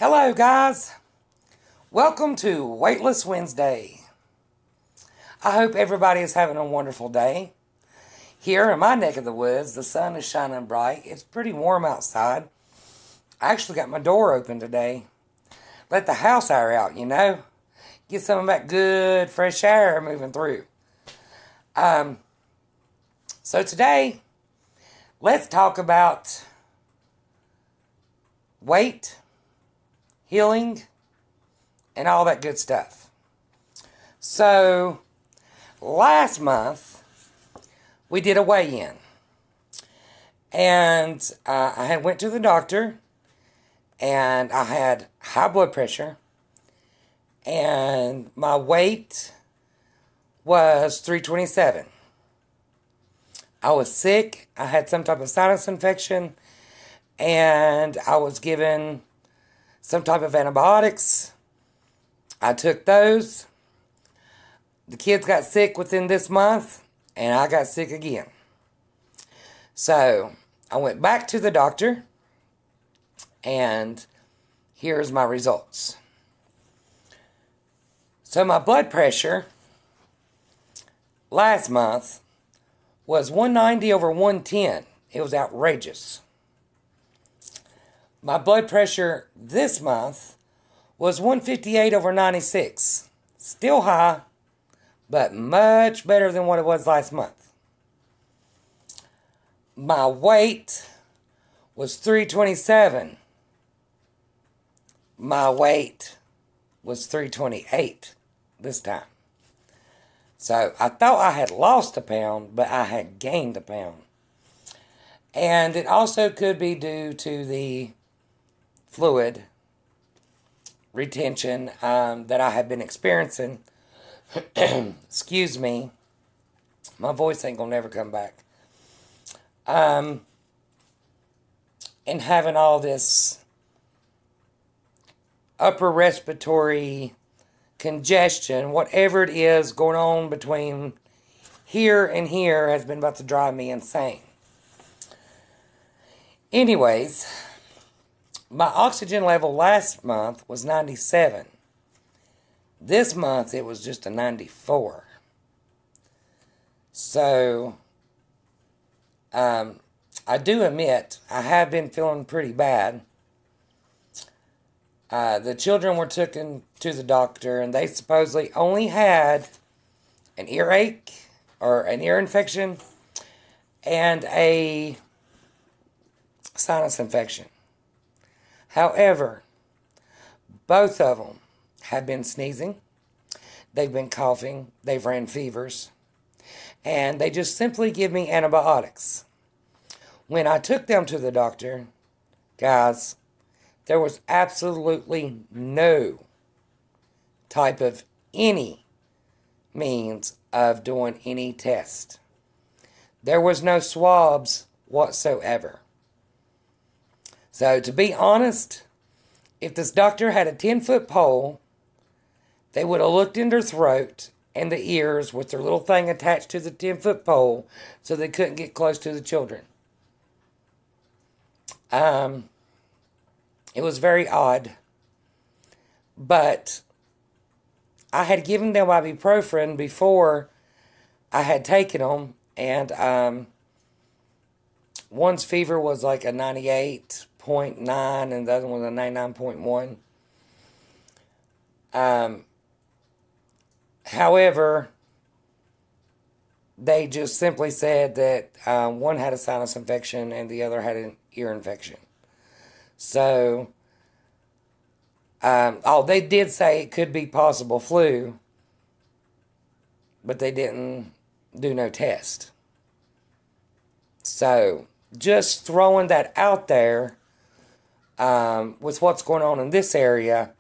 Hello guys, welcome to Weightless Wednesday. I hope everybody is having a wonderful day. Here in my neck of the woods, the sun is shining bright. It's pretty warm outside. I actually got my door open today. Let the house air out, you know. Get some of that good fresh air moving through. So today, let's talk about weight, healing, and all that good stuff. So, last month, we did a weigh-in. And I had went to the doctor, and I had high blood pressure, and my weight was 327. I was sick. I had some type of sinus infection, and I was given some type of antibiotics. I took those. The kids got sick within this month, and I got sick again. So, I went back to the doctor, and here's my results. So, my blood pressure last month was 190 over 110. It was outrageous. My blood pressure this month was 158 over 96. Still high, but much better than what it was last month. My weight was 327. My weight was 328 this time. So I thought I had lost a pound, but I had gained a pound. And it also could be due to the fluid retention that I have been experiencing. Excuse me. My voice ain't gonna never come back. And having all this upper respiratory congestion, whatever it is going on between here and here, has been about to drive me insane. Anyways, my oxygen level last month was 97. This month, it was just a 94. So, I do admit, I have been feeling pretty bad. The children were taken to the doctor, and they supposedly only had an earache, or an ear infection, and a sinus infection. However, both of them have been sneezing, they've been coughing, they've ran fevers, and they just simply give me antibiotics. When I took them to the doctor, guys, there was absolutely no type of any means of doing any test. There was no swabs whatsoever. So, to be honest, if this doctor had a 10-foot pole, they would have looked in their throat and the ears with their little thing attached to the 10-foot pole so they couldn't get close to the children. It was very odd. But I had given them ibuprofen before I had taken them, and one's fever was like a 98.9 and the other one was a 99.1. However, they just simply said that one had a sinus infection and the other had an ear infection. So, they did say it could be possible flu, but they didn't do no test. So, just throwing that out there, with what's going on in this area,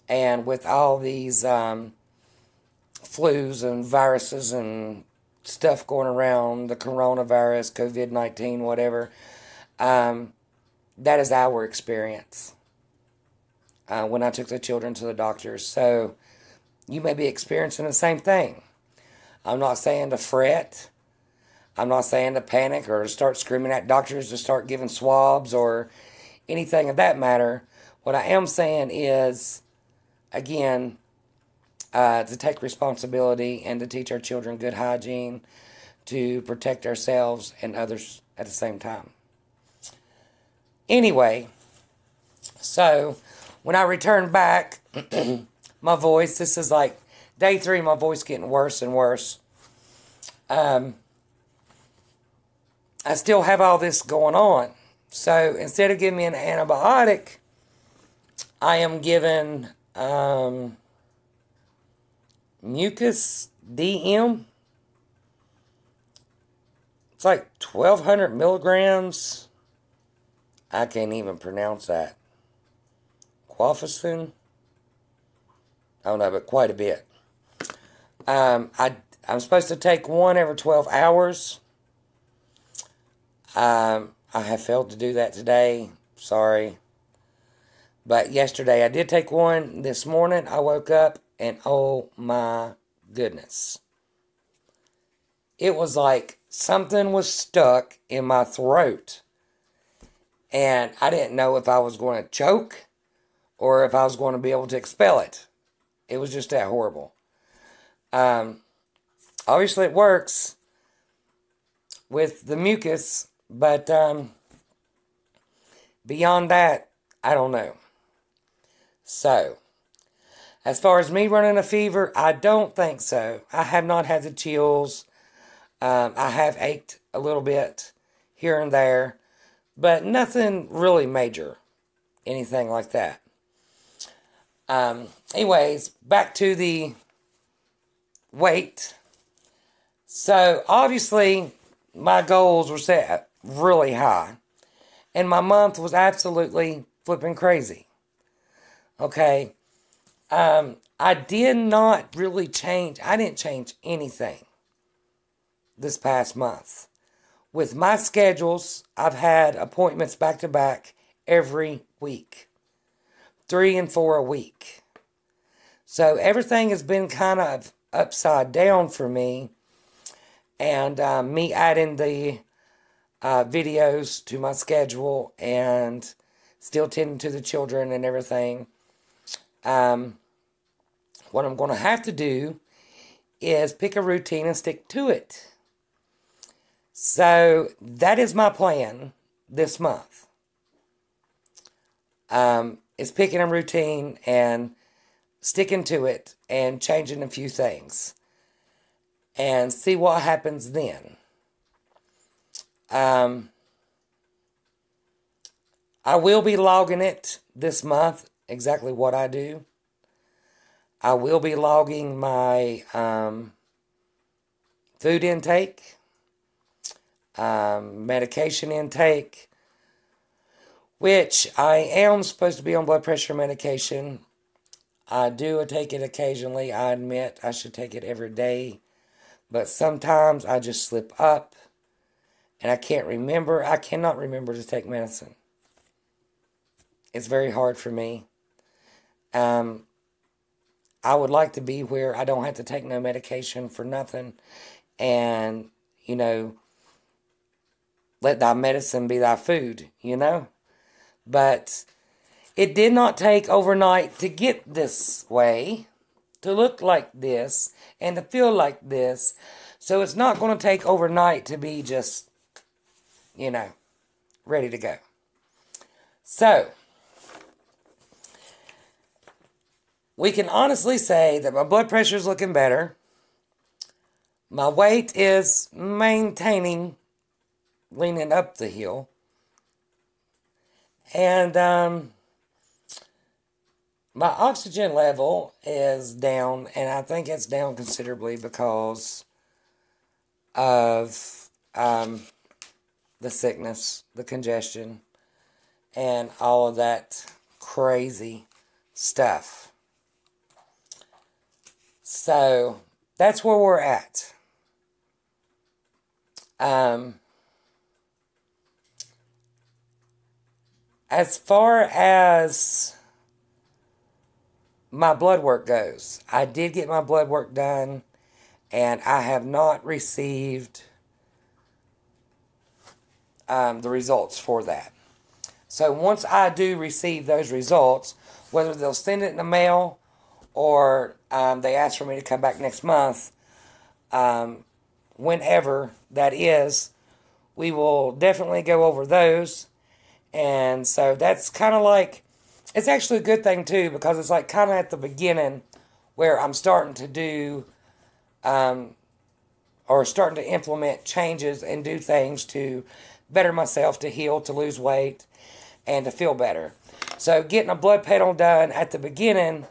and with all these flus and viruses and stuff going around, the coronavirus, COVID-19, whatever, that is our experience when I took the children to the doctors. So, you may be experiencing the same thing. I'm not saying to fret. I'm not saying to panic or to start screaming at doctors to start giving swabs or anything of that matter. What I am saying is, again, to take responsibility and to teach our children good hygiene, to protect ourselves and others at the same time. Anyway, so when I return back, my voice, this is like day 3, my voice getting worse and worse. I still have all this going on. So instead of giving me an antibiotic, I am given mucus DM. It's like 1,200 milligrams. I can't even pronounce that. Quafacin? I don't know, but quite a bit. I'm supposed to take one every 12 hours. I have failed to do that today. Sorry. But yesterday I did take one. This morning I woke up and oh my goodness. It was like something was stuck in my throat. And I didn't know if I was going to choke or if I was going to be able to expel it. It was just that horrible. Obviously it works with the mucus, but beyond that, I don't know. So, as far as me running a fever, I don't think so. I have not had the chills. I have ached a little bit here and there, but nothing really major, anything like that. Anyways, back to the weight. So, obviously, my goals were set really high. And my month was absolutely flipping crazy. Okay. I did not really change. I didn't change anything this past month. With my schedules, I've had appointments back to back every week. 3 and 4 a week. So everything has been kind of upside down for me. And me adding the videos to my schedule and still tending to the children and everything. What I'm going to have to do is pick a routine and stick to it. So that is my plan this month. Is picking a routine and sticking to it and changing a few things. And see what happens then. I will be logging it this month, exactly what I do. I will be logging my food intake, medication intake, which I am supposed to be on blood pressure medication. I do take it occasionally. I admit I should take it every day. But sometimes I just slip up and I can't remember. I cannot remember to take medicine. It's very hard for me. I would like to be where I don't have to take no medication for nothing. And, you know, let thy medicine be thy food, you know. But it did not take overnight to get this way, to look like this, and to feel like this. So it's not going to take overnight to be just, you know, ready to go. So, we can honestly say that my blood pressure is looking better. My weight is maintaining, leaning up the hill. And my oxygen level is down, and I think it's down considerably because of the sickness, the congestion, and all of that crazy stuff. So, that's where we're at. As far as my blood work goes, I did get my blood work done, and I have not received the results for that. So once I do receive those results, whether they'll send it in the mail or they ask for me to come back next month, whenever that is, we will definitely go over those. And so that's kind of like, it's actually a good thing too, because it's like kind of at the beginning where I'm starting to do, or starting to implement changes and do things to better myself, to heal, to lose weight, and to feel better. So getting a blood panel done at the beginning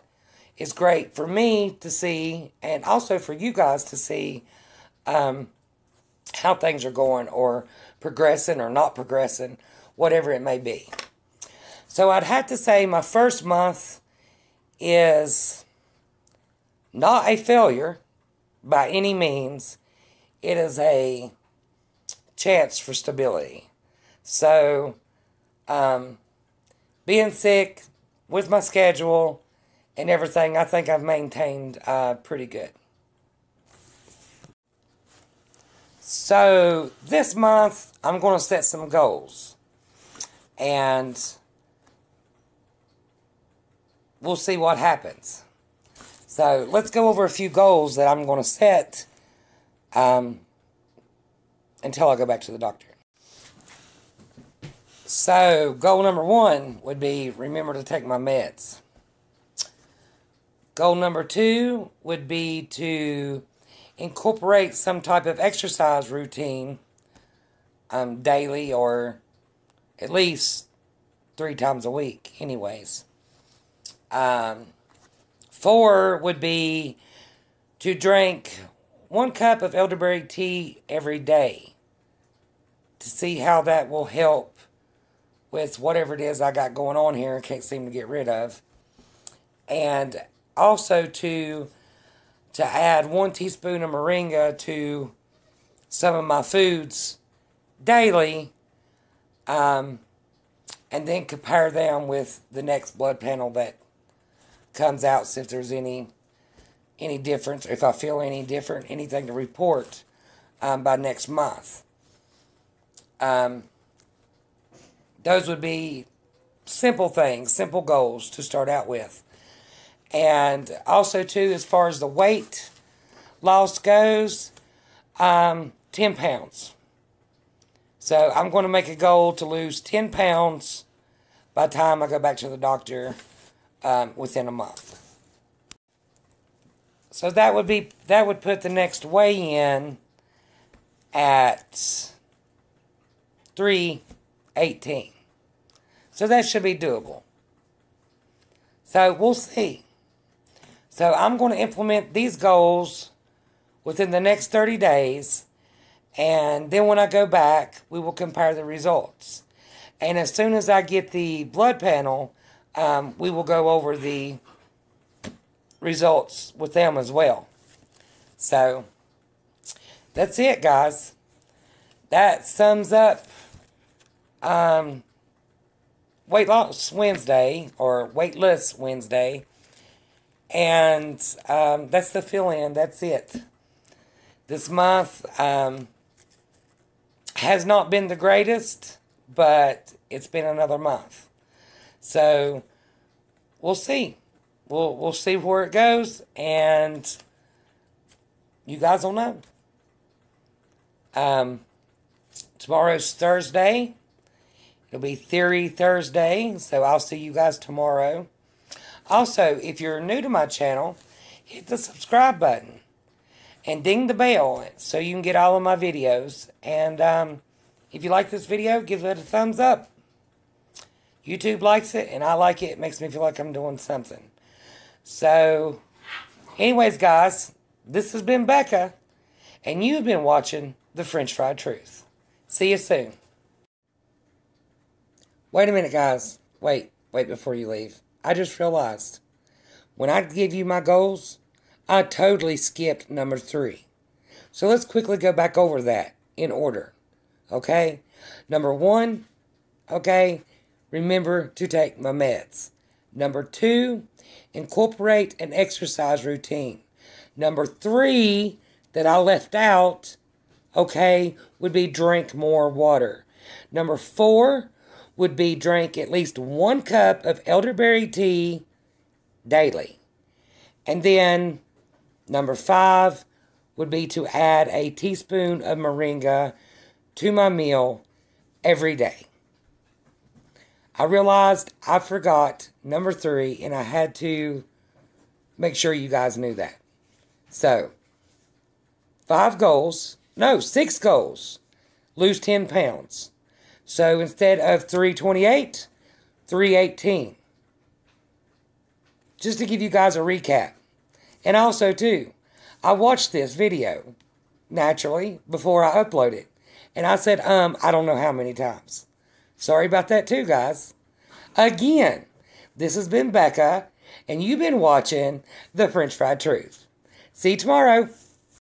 is great for me to see, and also for you guys to see how things are going, or progressing or not progressing, whatever it may be. So I'd have to say my first month is not a failure by any means. It is a chance for stability. So, being sick with my schedule and everything, I think I've maintained pretty good. So, this month, I'm going to set some goals. And we'll see what happens. So, let's go over a few goals that I'm going to set until I go back to the doctor. So, goal number 1 would be remember to take my meds. Goal number 2 would be to incorporate some type of exercise routine daily, or at least 3 times a week anyways. 4 would be to drink 1 cup of elderberry tea every day, to see how that will help with whatever it is I got going on here and can't seem to get rid of. And also to add 1 teaspoon of moringa to some of my foods daily, and then compare them with the next blood panel that comes out, see if there's any difference, if I feel any different, anything to report by next month. Those would be simple things, simple goals to start out with. And also, too, as far as the weight loss goes, 10 pounds. So I'm going to make a goal to lose 10 pounds by the time I go back to the doctor within a month. So that would put the next weigh-in at 318. So that should be doable. So we'll see. So I'm going to implement these goals within the next 30 days. And then when I go back, we will compare the results. And as soon as I get the blood panel, we will go over the results with them as well. So that's it, guys. That sums up Weightless Wednesday, or Weightless Wednesday. And that's the fill-in. That's it. This month has not been the greatest, but it's been another month. So we'll see. We'll see where it goes, and you guys will know. Tomorrow's Thursday. It'll be Theory Thursday, so I'll see you guys tomorrow. Also, if you're new to my channel, hit the subscribe button and ding the bell so you can get all of my videos. And if you like this video, give it a thumbs up. YouTube likes it, and I like it. It makes me feel like I'm doing something. So, anyways, guys, this has been Becca, and you've been watching The French Fried Truth. See you soon. Wait a minute, guys. Wait before you leave. I just realized, when I give you my goals, I totally skipped number 3. So let's quickly go back over that in order. Okay? Number 1, okay, remember to take my meds. Number 2, incorporate an exercise routine. Number 3, that I left out, okay, would be drink more water. Number 4 would be drink at least 1 cup of elderberry tea daily. And then number 5 would be to add a teaspoon of moringa to my meal every day. I realized I forgot number 3, and I had to make sure you guys knew that. So, 6 goals. Lose 10 pounds. So instead of 328, 318. Just to give you guys a recap. And also, too, I watched this video, naturally, before I upload it. And I said, I don't know how many times. Sorry about that, too, guys. Again, this has been Becca, and you've been watching The French Fried Truth. See you tomorrow.